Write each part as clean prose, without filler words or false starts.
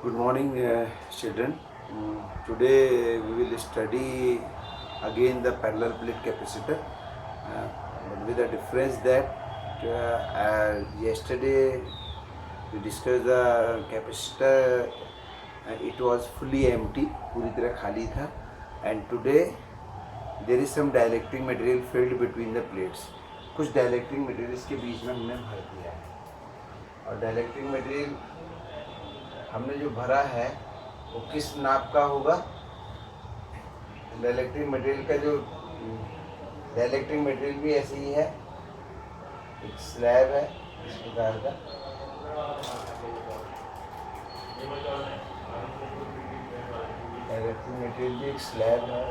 Good morning, children. Today we will study again the parallel plate capacitor, but with the difference that yesterday we discussed the capacitor. It was fully empty, पूरी तरह खाली था, and today there is some dielectric material filled between the plates. कुछ dielectric materials के बीच में हमने भर दिया है और dielectric material हमने जो भरा है वो किस नाप का होगा। डाइलेक्ट्रिक मटेरियल का जो डाइलेक्ट्रिक मटेरियल भी ऐसे ही है, एक स्लैब है इस प्रकार का। डाइलेक्ट्रिक मटेरियल भी एक स्लैब है।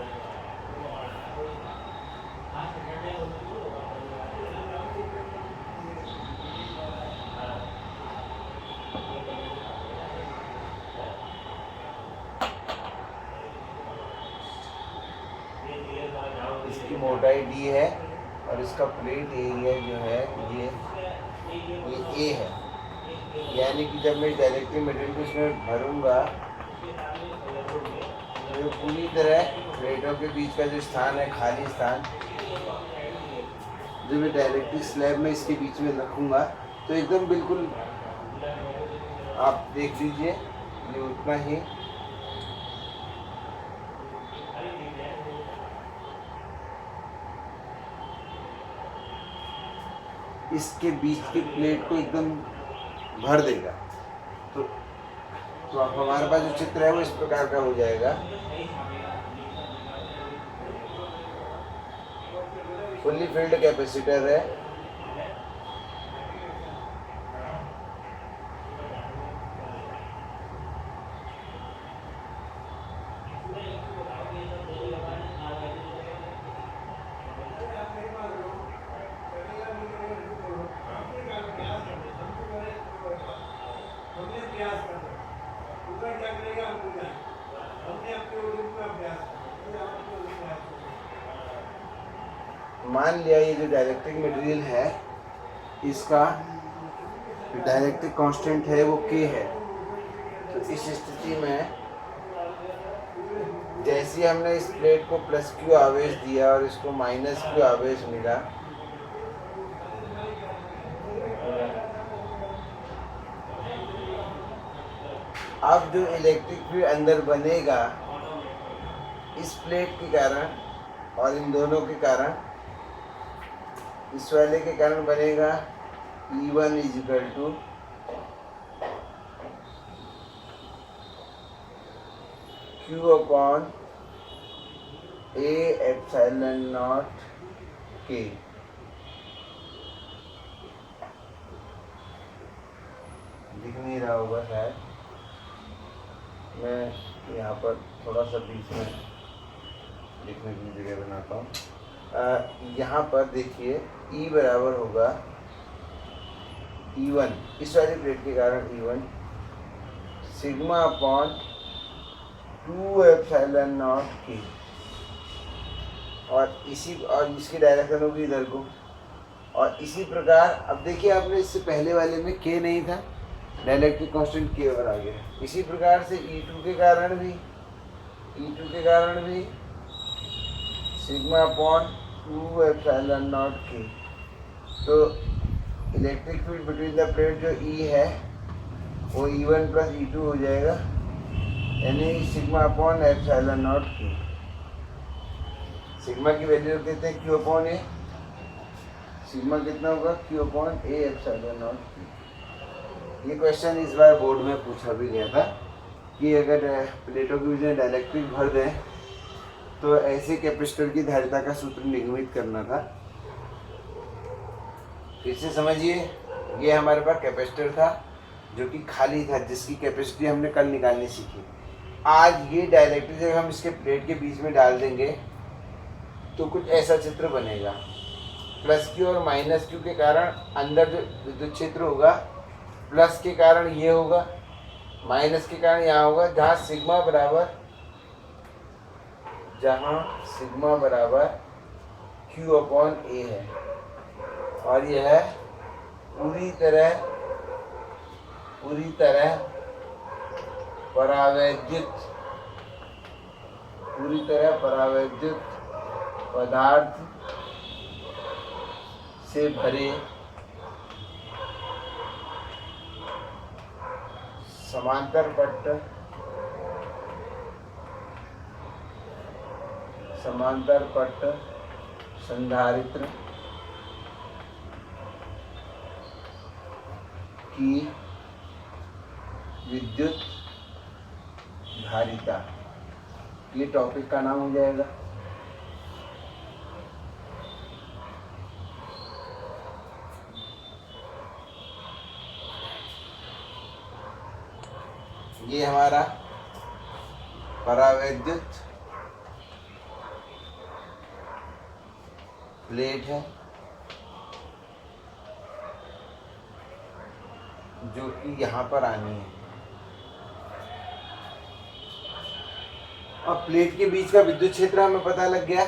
इसकी मोटाई डी है और इसका प्लेट एरिया जो है ये ए है, यानी कि जब मैं डाइलेक्ट्रिक मटेरियल को इसमें भरूंगा तो पूरी तरह प्लेटों के बीच का जो स्थान है, खाली स्थान, जो मैं डाइलेक्ट्रिक स्लैब में इसके बीच में रखूंगा तो एकदम बिल्कुल आप देख लीजिए ये उतना ही इसके बीच की प्लेट को एकदम भर देगा। तो अब हमारे पास जो चित्र है वो इस प्रकार का हो जाएगा। फुल्ली फिल्ड कैपेसिटर है, मान लिया ये जो डाइलेक्ट्रिक मटेरियल है इसका डाइलेक्ट्रिक कांस्टेंट है वो K है। तो इस स्थिति में जैसे हमने इस प्लेट को प्लस Q आवेश दिया और इसको माइनस Q आवेश मिला, अब जो इलेक्ट्रिक फील्ड अंदर बनेगा इस प्लेट के कारण और इन दोनों के कारण, इस वाले के कारण बनेगा E1 equal to Q upon A epsilon naught K। दिख नहीं रहा होगा शायद, मैं यहाँ पर थोड़ा सा बीच में लिखने की जगह बनाता हूँ। यहाँ पर देखिए E बराबर होगा E1, इस वाली प्लेट के कारण E1 sigma upon 2 epsilon naught K, और इसकी डायरेक्शन होगी इधर को। और इसी प्रकार अब देखिए आपने इससे पहले वाले में K नहीं था, डाइलेक्ट्रिक कांस्टेंट K और आ गया। इसी प्रकार से E2 के कारण भी sigma upon 2 epsilon naught K। तो electric field between the plate जो E है वो E1 प्लस E2 हो जाएगा, यानी sigma upon epsilon naught K। Sigma की वैल्यू देते हैं Q अपॉन A, सिग्मा कितना होगा Q upon A epsilon naught K। ये क्वेश्चन इस बार बोर्ड में पूछा भी गया था कि अगर प्लेटों के बीच में डाइलेक्ट्रिक भर दें तो ऐसे कैपेसिटर की धारिता का सूत्र निगमित करना था। इसे समझिए, ये हमारे पास कैपेसिटर था जो कि खाली था, जिसकी कैपेसिटी हमने कल निकालनी सीखी। आज ये डाइलेक्ट्रिक जब हम इसके प्लेट के बीच में डाल देंगे तो कुछ ऐसा चित्र बनेगा। प्लस Q और माइनस Q के कारण अंदर जो विद्युत क्षेत्र होगा, प्लस के कारण ये होगा, माइनस के कारण यहाँ होगा, जहाँ सिग्मा बराबर Q अपॉन A है। और यह पूरी तरह परावैद्युत, पूरी तरह परावैद्युत पदार्थ से भरे समांतर पट्ट संधारित्र की विद्युत धारिता, ये टॉपिक का नाम हो जाएगा। ये हमारा परावैद्युत प्लेट है जो कि यहाँ पर आनी है। अब प्लेट के बीच का विद्युत क्षेत्र हमें पता लग गया।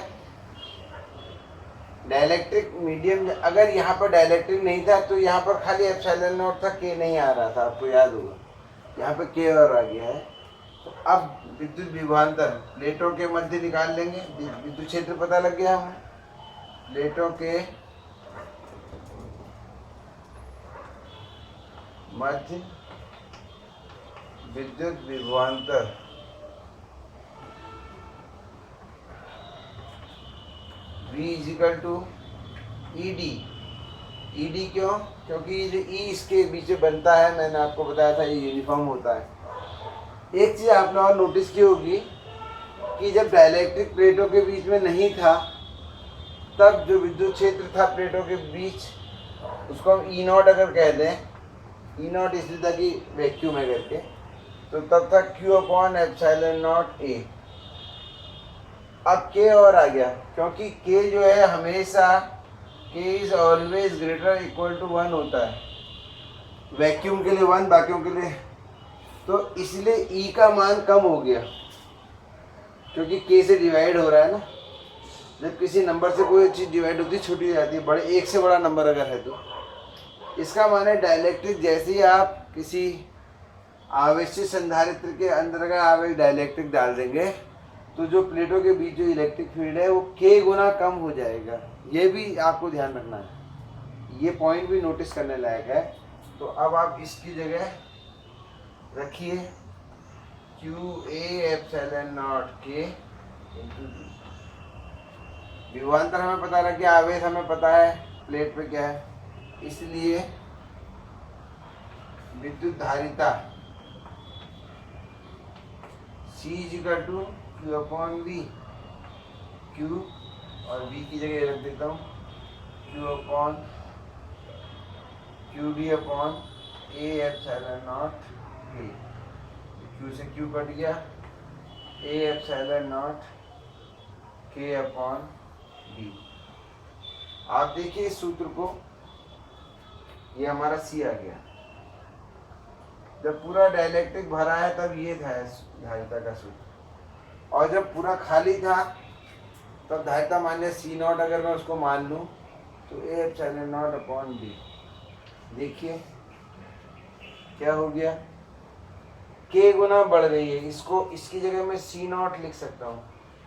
डाइलेक्ट्रिक मीडियम, अगर यहाँ पर डाइलेक्ट्रिक नहीं था तो यहाँ पर खाली एप्सिलॉन नॉट था, के नहीं आ रहा था, आपको याद होगा। यहाँ पे के और आ गया है। तो अब विद्युत विभवांतर प्लेटों के मध्य निकाल लेंगे। विद्युत क्षेत्र पता लग गया हमें। प्लेटों के मध्य विद्युत विभवांतर V = ED। ED क्यों? क्योंकि जो E इसके बीच में बनता है, मैंने आपको बताया था ये यूनिफॉर्म होता है। एक चीज़ आपने और नोटिस की होगी कि जब डाइलेक्ट्रिक प्लेटों के बीच में नहीं था तब जो विद्युत क्षेत्र था प्लेटों के बीच, उसको हम E0 अगर कह दें, E0 इसलिए था कि वैक्यूम है करके, तो तब तक Q/ε0A। अब K और आ गया, क्योंकि K जो है हमेशा K is always greater equal to 1 होता है। वैक्यूम के लिए 1, बाकियों के लिए, तो इसलिए E का मान कम हो गया क्योंकि K से डिवाइड हो रहा है ना। जब किसी नंबर से कोई चीज़ डिवाइड होती है, छोटी हो जाती है, बड़े एक से बड़ा नंबर अगर है तो इसका मान है डाइलेक्ट्रिक। जैसे ही आप किसी आवेशित संधारित्र के अंदर अगर आप एक डाइलेक्ट्रिक डाल देंगे तो जो प्लेटों के बीच जो इलेक्ट्रिक फील्ड है वो K गुना कम हो जाएगा। ये भी आपको ध्यान रखना है, ये पॉइंट भी नोटिस करने लायक है। तो अब आप इसकी जगह रखिए Qa/ε0K। विभवांतर हमें पता लग गया, आवेश हमें पता है प्लेट पे क्या है, इसलिए विद्युत धारिता C = Q/V। Q और V की जगह रख देता हूँ Q/QD/A/0K। Q से Q कट गया, A/0K/D। आप देखिए इस सूत्र को, ये हमारा C आ गया। जब पूरा डाइलेक्ट्रिक भरा है तब ये था धारिता का सूत्र, और जब पूरा खाली था तब धारिता मान लिया C0 अगर मैं उसको मान लूँ तो A/0/D। देखिए क्या हो गया, K गुना बढ़ गई है। इसको इसकी जगह मैं C0 लिख सकता हूँ।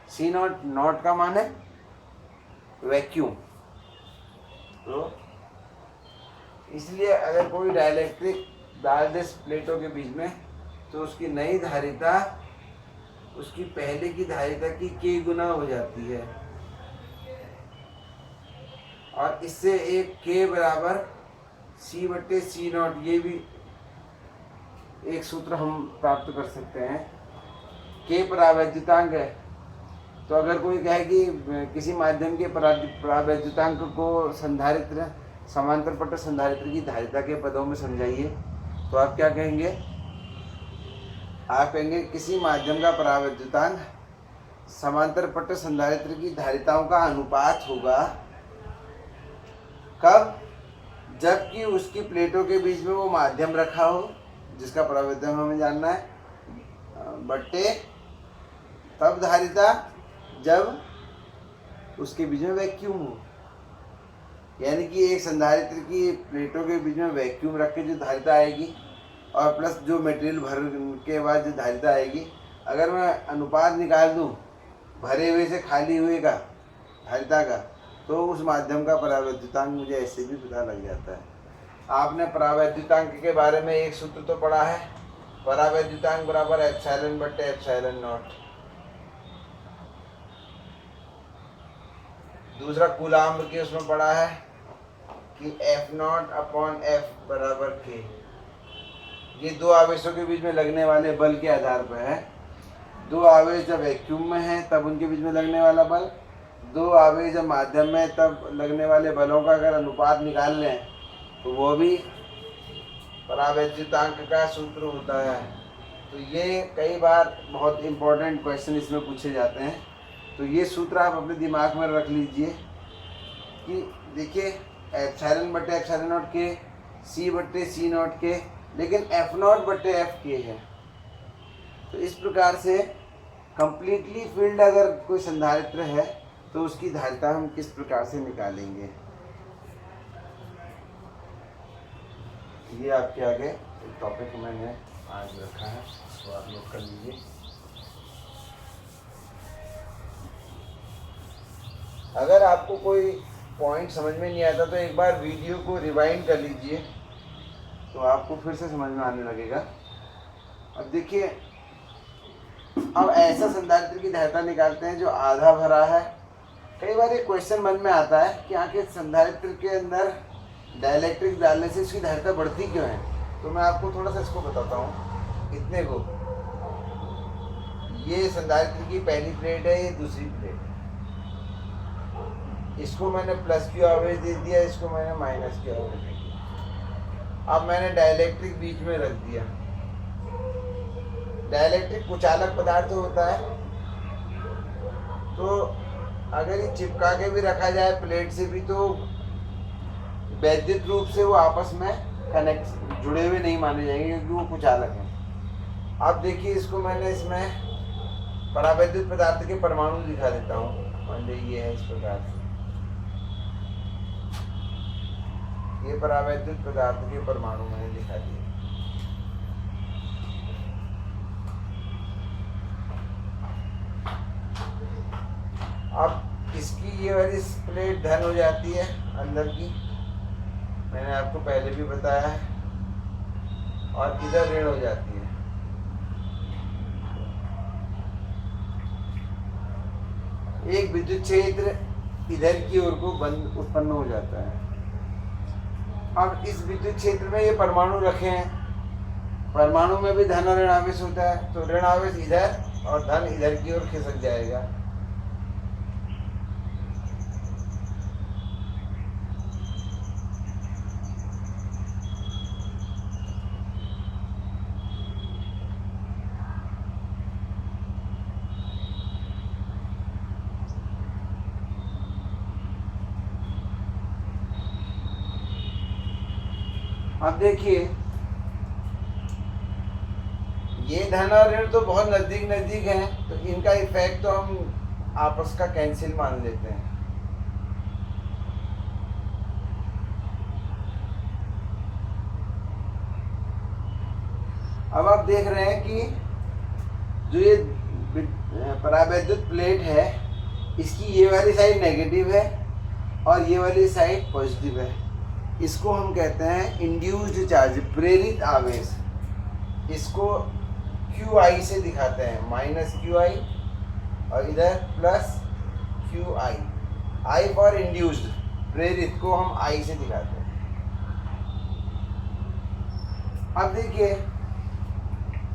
C0 नॉट का मान है वैक्यूम, तो इसलिए अगर कोई डाइलेक्ट्रिक डाल दे प्लेटों के बीच में तो उसकी नई धारिता उसकी पहले की धारिता की K गुना हो जाती है, और इससे एक K = C/C0, ये भी एक सूत्र हम प्राप्त कर सकते हैं। K परावैद्युतांक है, तो अगर कोई कहे कि किसी माध्यम के परावैद्युतांक को संधारित्र समांतर पट्ट संधारित्र की धारिता के पदों में समझाइए, तो आप क्या कहेंगे? आप कहेंगे किसी माध्यम का परावैद्युतांक समांतर पट्ट संधारित्र की धारिताओं का अनुपात होगा। कब? जबकि उसकी प्लेटों के बीच में वो माध्यम रखा हो जिसका परावैद्युतांक हमें जानना है, बट्टे तब धारिता जब उसके बीच में वैक्यूम हो। यानी कि एक संधारित्र की प्लेटों के बीच में वैक्यूम रख के जो धारिता आएगी और प्लस जो मटेरियल भर के बाद जो धारिता आएगी, अगर मैं अनुपात निकाल दूं भरे हुए से खाली हुए का धारिता का, तो उस माध्यम का परावैद्युतांक मुझे ऐसे भी पता लग जाता है। आपने परावैद्युतांक के बारे में एक सूत्र तो पढ़ा है, परावैद्युतांक बराबर एप्सिलॉन बटे एप्सिलॉन नॉट। दूसरा कूलाम्ब की उसमें पढ़ा है कि एफ नॉट अपॉन एफ बराबर के। ये दो आवेशों के बीच में लगने वाले बल के आधार पर है। दो आवेश जब वैक्यूम में है तब उनके बीच में लगने वाला बल, दो आवेश जब माध्यम में तब लगने वाले बलों का अगर अनुपात निकाल लें तो वो भी परावैद्युतांक का सूत्र होता है। तो ये कई बार बहुत इम्पोर्टेंट क्वेश्चन इसमें पूछे जाते हैं। तो ये सूत्र आप अपने दिमाग में रख लीजिए कि देखिए एप्सिलॉन बटे एप्सिलॉन नॉट के, सी बटे सी नॉट के, लेकिन एफ नॉट बटे एफ के है। तो इस प्रकार से कंप्लीटली फील्ड अगर कोई संधारित्र है तो उसकी धारिता हम किस प्रकार से निकालेंगे, ये आपके आगे एक टॉपिक मैंने आज रखा है, तो आप नोट कर लीजिए। अगर आपको कोई पॉइंट समझ में नहीं आता तो एक बार वीडियो को रिवाइंड कर लीजिए, तो आपको फिर से समझ में आने लगेगा। अब देखिए, अब ऐसा संधारित्र की धारिता निकालते हैं जो आधा भरा है। कई बार एक क्वेश्चन मन में आता है कि आखिर संधारित्र के अंदर डाइलेक्ट्रिक डालने से इसकी धारिता बढ़ती क्यों है। तो मैं आपको थोड़ा सा इसको बताता हूँ। इतने को, ये संधारित्र की पहली प्लेट है, ये दूसरी प्लेट, इसको मैंने प्लस क्यू आवेश दे दिया, इसको मैंने माइनस क्यू आवेश दे दिया। अब मैंने डाइलेक्ट्रिक बीच में रख दिया। डाइलेक्ट्रिक कुचालक पदार्थ होता है, तो अगर ये चिपका के भी रखा जाए प्लेट से भी तो वैद्युत रूप से वो आपस में कनेक्ट जुड़े हुए नहीं माने जाएंगे क्योंकि वो कुचालक हैं। अब देखिए, इसको मैंने इसमें परावैद्युत पदार्थ के परमाणु दिखा देता हूँ। मान लीजिए ये है इस प्रकार से, ये परावैद्युत पदार्थ के परमाणु मैंने दिखा दिए। अब इसकी ये वाली प्लेट धन हो जाती है अंदर की, मैंने आपको पहले भी बताया है, और इधर ऋण हो जाती है। एक विद्युत क्षेत्र इधर की ओर को बंद उत्पन्न हो जाता है। अब इस विद्युत क्षेत्र में ये परमाणु रखे हैं, परमाणु में भी धन और ऋण आवेश होता है, तो ऋण आवेश इधर और धन इधर की ओर खिसक जाएगा। अब देखिए, ये धन और ऋण तो बहुत नजदीक नजदीक हैं, तो इनका इफेक्ट तो हम आपस का कैंसिल मान लेते हैं। अब आप देख रहे हैं कि जो ये परावैद्युत प्लेट है, इसकी ये वाली साइड नेगेटिव है और ये वाली साइड पॉजिटिव है। इसको हम कहते हैं इंड्यूस्ड चार्ज, प्रेरित आवेश। इसको QI से दिखाते हैं, माइनस QI और इधर plus QI। I for induced, प्रेरित को हम I से दिखाते हैं। अब देखिए,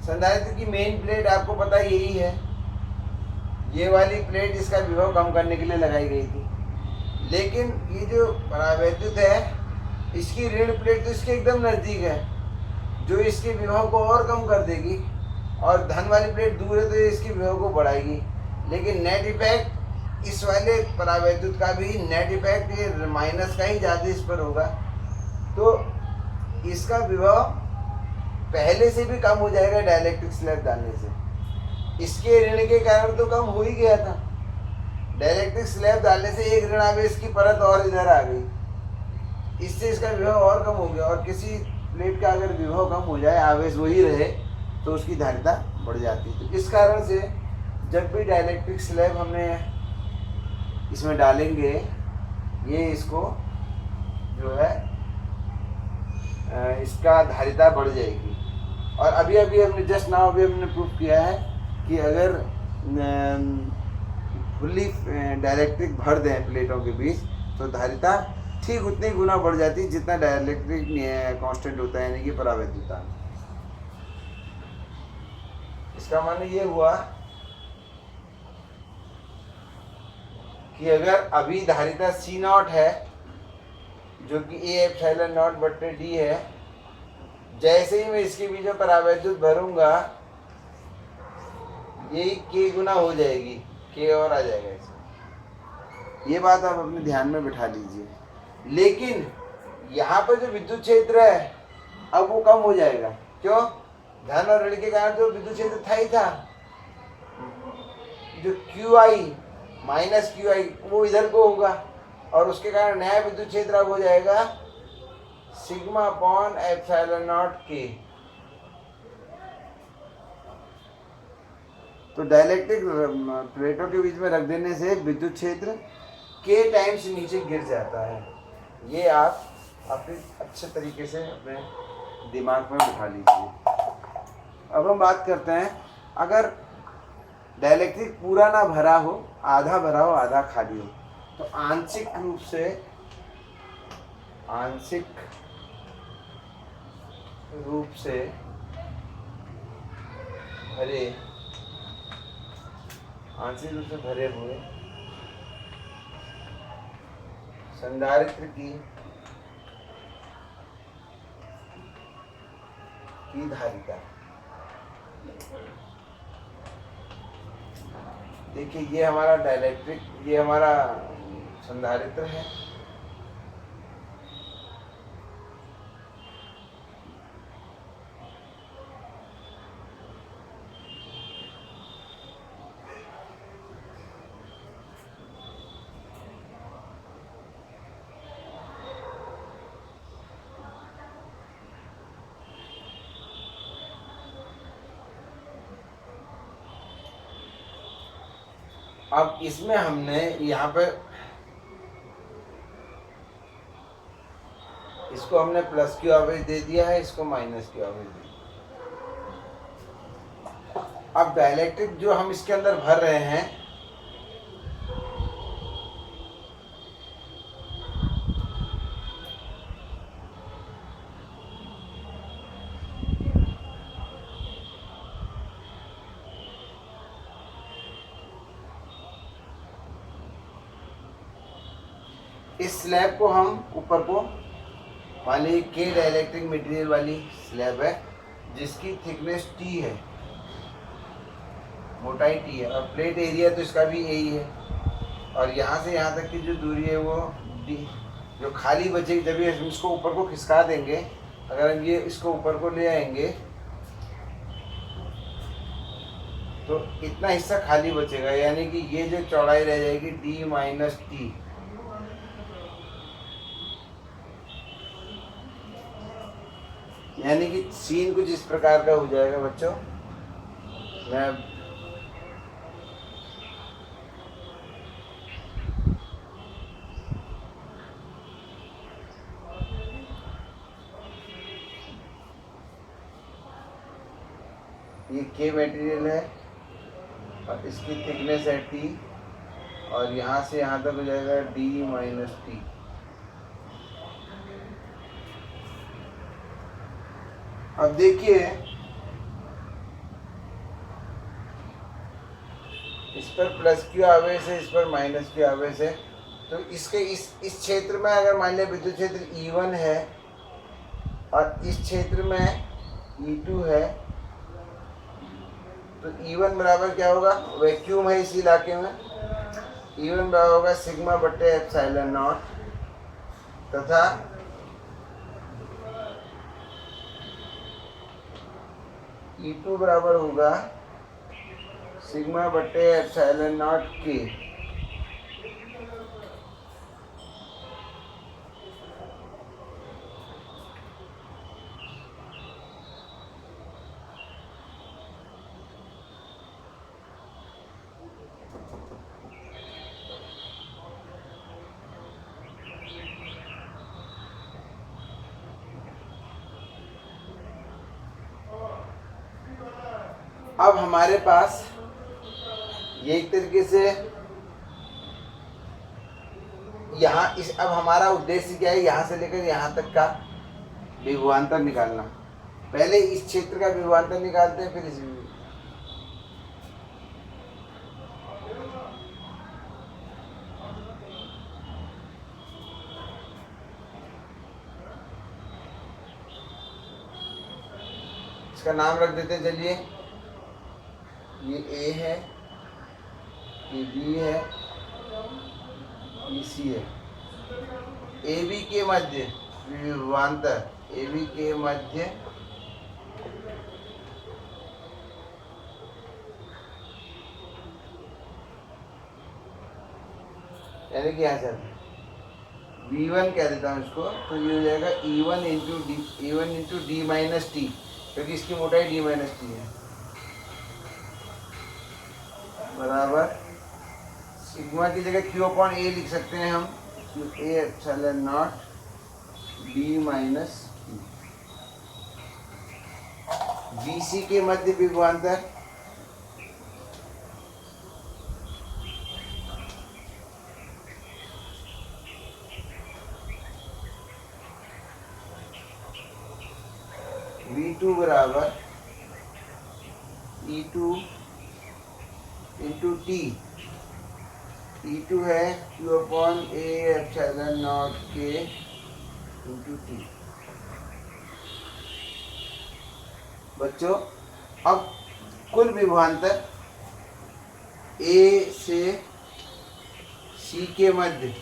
संधारित्र की मेन प्लेट आपको पता यही है, ये वाली प्लेट इसका विभव कम करने के लिए लगाई गई थी। लेकिन ये जो परावैद्युत है, इसकी ऋण प्लेट तो इसके एकदम नज़दीक है, जो इसके विभव को और कम कर देगी, और धन वाली प्लेट दूर है तो ये इसके विभव को बढ़ाएगी। लेकिन नेट इफेक्ट इस वाले परावैद्युत का भी नेट इफेक्ट ये माइनस का ही ज़्यादा इस पर होगा, तो इसका विभव पहले से भी कम हो जाएगा डाइलेक्ट्रिक स्लैब डालने से। इसके ऋण के कारण तो कम हो ही गया था, डाइलेक्ट्रिक स्लैब डालने से एक ऋण आवेश की परत और इधर आ गई, इससे इसका विभव और कम हो गया। और किसी प्लेट का अगर विभव कम हो जाए, आवेश वही रहे, तो उसकी धारिता बढ़ जाती है। तो इस कारण से जब भी डाइलेक्ट्रिक स्लैब हमने इसमें डालेंगे, ये इसको जो है इसका धारिता बढ़ जाएगी। और अभी अभी हमने जस्ट नाउ अभी हमने प्रूफ किया है कि अगर फुल्ली डाइलेक्ट्रिक भर दें प्लेटों के बीच, तो धारिता ठीक उतनी गुना बढ़ जाती है जितना डाइलेक्ट्रिक कांस्टेंट होता है, यानी कि परावैद्युता। इसका माने ये हुआ कि अगर अभी धारिता C0 है, जो कि A एप्सिलॉन नॉट बटे D है, जैसे ही मैं इसके बीच में परावैद्युत भरूंगा, यही K गुना हो जाएगी, K और आ जाएगा इसमें। ये बात आप अपने ध्यान में बिठा लीजिए। लेकिन यहाँ पर जो विद्युत क्षेत्र है, अब वो कम हो जाएगा। क्यों? धन और ऋण के कारण जो विद्युत क्षेत्र था ही था, जो QI माइनस QI वो इधर को होगा, और उसके कारण नया विद्युत क्षेत्र अब हो जाएगा sigma upon epsilon naught K। तो डाइलेक्ट्रिक प्लेटों के बीच में रख देने से विद्युत क्षेत्र K टाइम्स नीचे गिर जाता है। ये आप अपने अच्छे तरीके से अपने दिमाग में बिठा लीजिए। अब हम बात करते हैं, अगर डाइलेक्ट्रिक पूरा ना भरा हो, आधा भरा हो आधा खाली हो, तो आंशिक रूप से भरे हुए संधारित्र की धारिता। देखिए, ये हमारा डाइलेक्ट्रिक, ये हमारा संधारित्र है। अब इसमें हमने यहाँ पे इसको हमने प्लस क्यू आवेश दे दिया है, इसको माइनस क्यू आवेश दे दिया। अब डाइलेक्ट्रिक जो हम इसके अंदर भर रहे हैं, इस स्लैब को हम ऊपर को, मान लीजिए K डाइलेक्ट्रिक मटेरियल वाली स्लैब है, जिसकी थिकनेस T है, मोटाई T है, और प्लेट एरिया तो इसका भी यही है, और यहाँ से यहाँ तक की जो दूरी है वो D। जो खाली बचेगी, जब ये हम इसको ऊपर को खिसका देंगे, अगर हम ये इसको ऊपर को ले आएंगे, तो इतना हिस्सा खाली बचेगा, यानी कि ये जो चौड़ाई रह जाएगी D माइनस T। यानी कि सीन कुछ इस प्रकार का हो जाएगा बच्चों। मैं ये K मटेरियल है और इसकी थिकनेस है T, और यहाँ से यहाँ तक हो जाएगा D माइनस T। अब देखिए, इस पर प्लस क्यू आवेश है, इस पर माइनस क्यू आवेश है, तो इसके इस क्षेत्र में अगर मान लिया विद्युत क्षेत्र E1 है और इस क्षेत्र में E2 है, तो E1 बराबर क्या होगा, वैक्यूम है इस इलाके में, E1 बराबर होगा सिग्मा बटे एप्सिलॉन नॉट, तथा E2 बराबर होगा सिग्मा बटे एप्सिलॉन नॉट K। अब हमारे पास ये एक तरीके से यहाँ इस अब हमारा उद्देश्य क्या है, यहाँ से लेकर यहाँ तक का विभवांतर निकालना। पहले इस क्षेत्र का विभवांतर निकालते हैं, फिर इस इसका नाम रख देते हैं। चलिए, ये ए है, ये बी है, ये सी है। ए बी के मध्य विभवांतर, ए बी के मध्य यानी कि यहाँ से V1 कह देता हूँ इसको, तो ये हो जाएगा E1 into D, E1 into D minus T, क्योंकि इसकी मोटाई डी माइनस टी है, बराबर सिग्मा की जगह Q अपॉन ए लिख सकते हैं हम, Q A epsilon not D minus T. BC के मध्य विभवांतर V2 बराबर E2 इंटू टी। E2 है Q upon A epsilon not के इंटू टी। बच्चों, अब कुल विभवांतर A से C के मध्य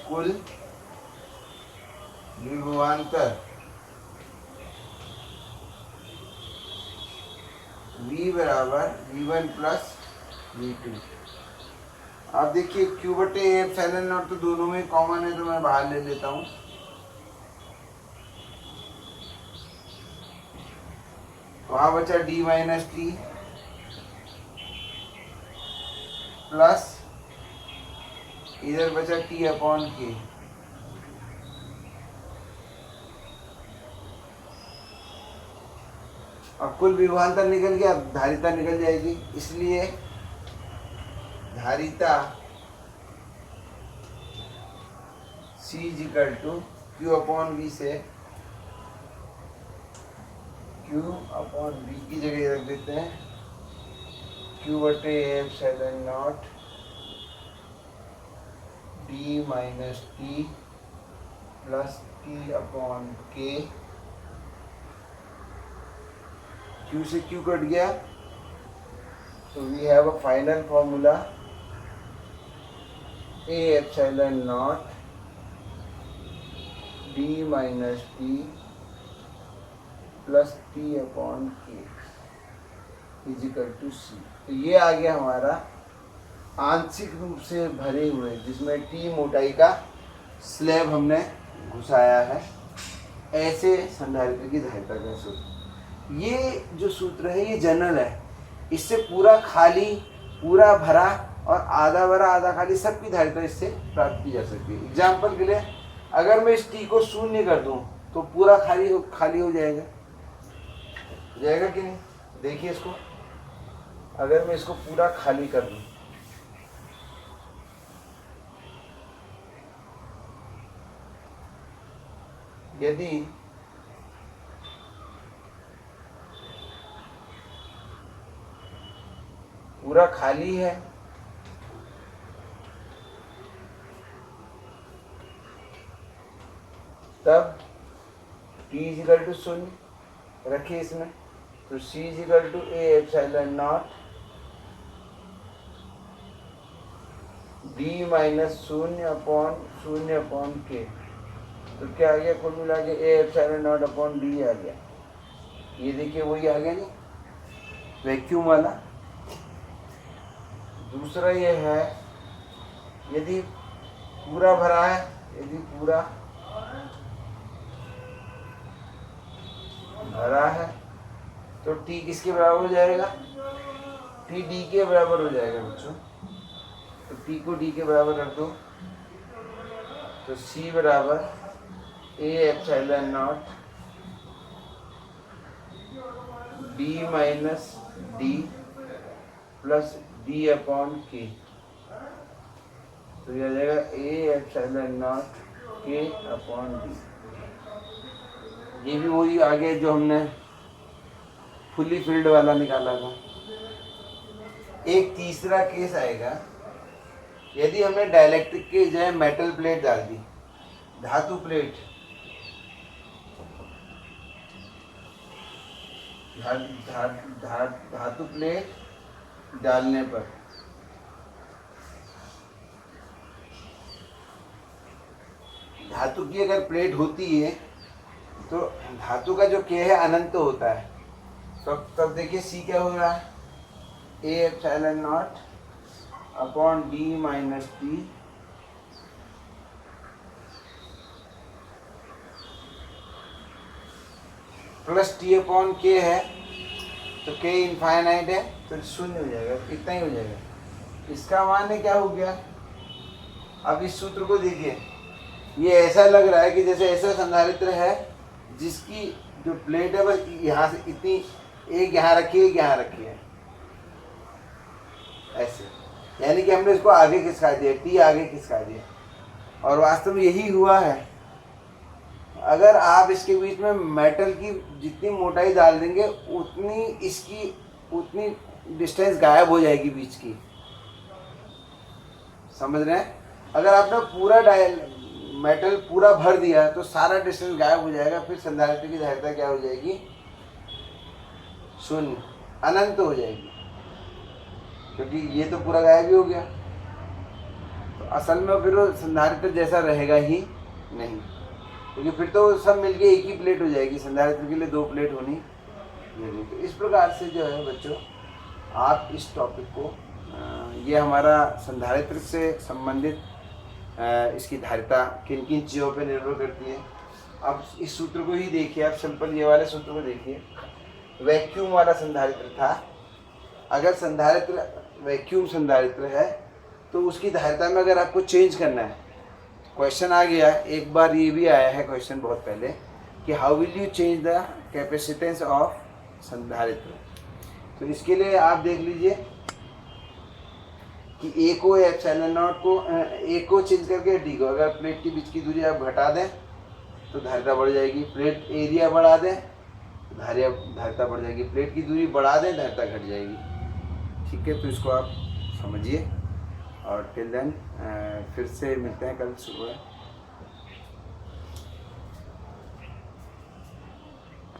कुल विभवांतर V बराबर V1 प्लस V2। अब देखिए Q बटे ए एप्सिलॉन नॉट तो दोनों में कॉमन है, तो मैं बाहर ले लेता हूँ। वहाँ बचा डी माइनस टी प्लस इधर बचा टी अपॉन के। अब कुल विभवांतर निकल गया, अब धारिता निकल जाएगी, इसलिए धारिता C equal to Q upon V से Q अपॉन V की जगह रख देते हैं Q बटे epsilon not D minus T plus T upon K. Q से Q कट गया, तो we have a final formula A epsilon not D minus T plus T upon K equal to C. तो ये आ गया हमारा आंशिक रूप से भरे हुए, जिसमें टी मोटाई का स्लैब हमने घुसाया है। ऐसे संधारित्र की धारिता का सूत्र, ये जो सूत्र है ये जनरल है, इससे पूरा खाली, पूरा भरा और आधा भरा आधा खाली सबकी धारिता इससे प्राप्त की जा सकती है। एग्जाम्पल के लिए, अगर मैं इस टी को शून्य कर दूं तो पूरा खाली हो जाएगा कि नहीं? देखिए इसको, अगर मैं इसको पूरा खाली कर दूं, यदि पूरा खाली है तब T इजिकल टू शून्य रखिए इसमें, तो C is equal to A epsilon not D minus शून्य अपॉन के। तो क्या आ गया, कुल मिला के A epsilon not upon D आ गया। ये देखिए वही आ गया जी, वैक्यूम वाला। दूसरा ये है, यदि पूरा भरा है, यदि पूरा भरा है तो T किसके बराबर हो जाएगा? T D के बराबर हो जाएगा बच्चों। तो T को D के बराबर रख दो, तो C बराबर ए epsilon not be minus D plus D upon के, तो ये आ जाएगा ए एप्सिलॉन नॉट के अपॉन डी। ये भी वही आगे जो हमने फुली फिल्ड वाला निकाला था। एक तीसरा केस आएगा, यदि हमने डाइलेक्ट्रिक के जगह मेटल प्लेट डाल दी, धातु प्लेट, धातु प्लेट डालने पर धातु की अगर प्लेट होती है तो धातु का जो के है अनंत होता है। तो तब देखिए सी क्या हो रहा है, ए epsilon not upon D minus T plus T upon के है, तो के इनफाइनाइट है तो शून्य हो जाएगा, इतना ही हो जाएगा। इसका मान क्या हो गया। अब इस सूत्र को देखिए, ये ऐसा लग रहा है कि जैसे ऐसा संधारित्र है जिसकी जो प्लेट है बस यहाँ से इतनी, एक यहाँ रखी है, एक यहाँ रखी है, ऐसे, यानी कि हमने इसको आगे खिसका दिया, टी आगे खिसका दिया, और वास्तव में यही हुआ है। अगर आप इसके बीच में मेटल की जितनी मोटाई डाल देंगे उतनी इसकी उतनी डिस्टेंस गायब हो जाएगी बीच की, समझ रहे हैं। अगर आपने पूरा मेटल पूरा भर दिया तो सारा डिस्टेंस गायब हो जाएगा, फिर संधारित्र की धारिता क्या हो जाएगी, शून्य, अनंत हो जाएगी, क्योंकि ये तो पूरा गायब ही हो गया। तो असल में फिर वो संधारित्र जैसा रहेगा ही नहीं, क्योंकि फिर तो सब मिलके एक ही प्लेट हो जाएगी, संधारित्र के लिए दो प्लेट होनी जरूरी। तो इस प्रकार से जो है बच्चों, आप इस टॉपिक को ये हमारा संधारित्र से संबंधित इसकी धारिता किन किन चीज़ों पे निर्भर करती है। अब इस सूत्र को ही देखिए, आप सिंपल ये वाले सूत्र को देखिए। वैक्यूम वाला संधारित्र था, अगर संधारित्र वैक्यूम संधारित्र है तो उसकी धारिता में अगर आपको चेंज करना है, क्वेश्चन आ गया, एक बार ये भी आया है क्वेश्चन बहुत पहले कि how will you change the capacitance of संधारित्र। तो इसके लिए आप देख लीजिए कि ए को एप्सिलॉन नॉट को, ए को चेंज करके डी को, अगर प्लेट के बीच की दूरी आप घटा दें तो धारिता बढ़ जाएगी, प्लेट एरिया बढ़ा दें तो धारिता बढ़ जाएगी, प्लेट की दूरी बढ़ा दें धारिता घट जाएगी। ठीक है, तो इसको आप समझिए, और टिल देन फिर से मिलते हैं कल सुबह।